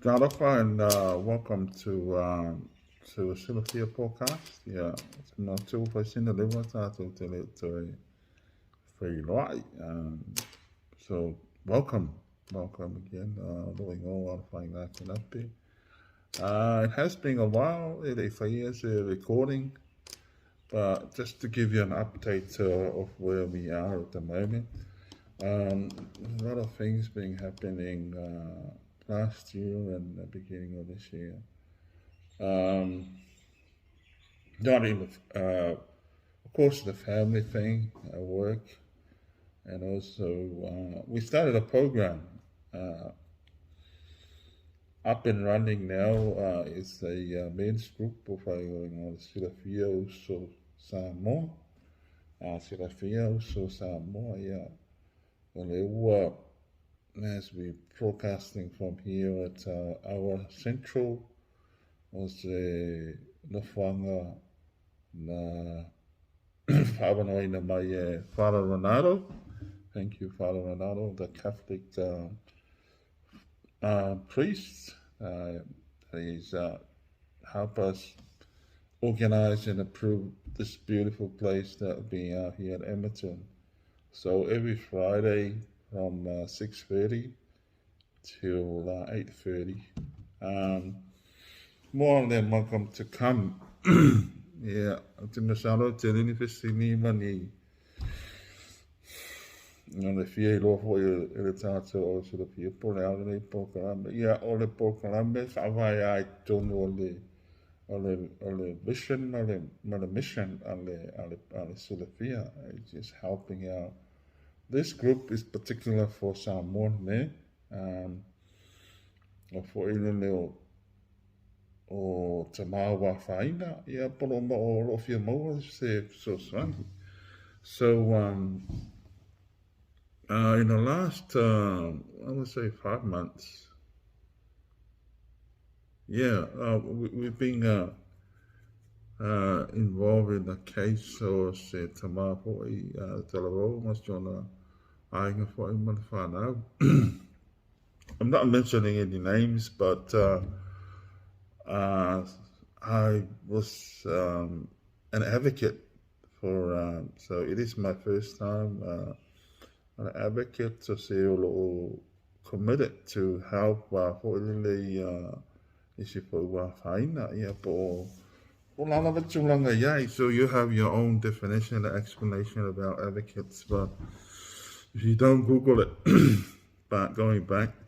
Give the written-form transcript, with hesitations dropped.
Alofa, and welcome to the Silafia podcast. Yeah, no two for sin the liver to free right. So welcome again. Doing all finding that can up there. It has been a while. For years recording, but just to give you an update of where we are at the moment. A lot of things been happening last year and the beginning of this year. Not even, of course, the family thing, work, and also we started a program up and running now. It's a men's group of Silafia Uso Samoa. Silafia Uso Samoa, yeah. And as we broadcasting from here at our central was the Nafanga na whawanoi na mai Father Renato. Thank you, Father Renato, the Catholic priest. He's helped us organize and approve this beautiful place that will be out here at Edmonton. So every Friday from 6:30 till 8:30. More than welcome to come. Yeah, te masalo te lini fesini mani. Le fie lo fo le tato o se le fie po le ale po kalambe. Yeah, o le po kalambe whawai ai tono o le mission, o le mission ale Silafia. It's just helping out. This group is particular for Samoan men. For ilele o te maua whaina, ia polo ma o rofia maua se so swangi. So, in the last, I would say 5 months, yeah, we've been involved in the case of se te maa poi te laro, mas jona ainga poi mana whanau. I'm not mentioning any names, but I was an advocate for, so it is my first time an advocate to say committed to help for the issue for whaina, yeah, so you have your own definition and explanation about advocates, but if you don't Google it, but going back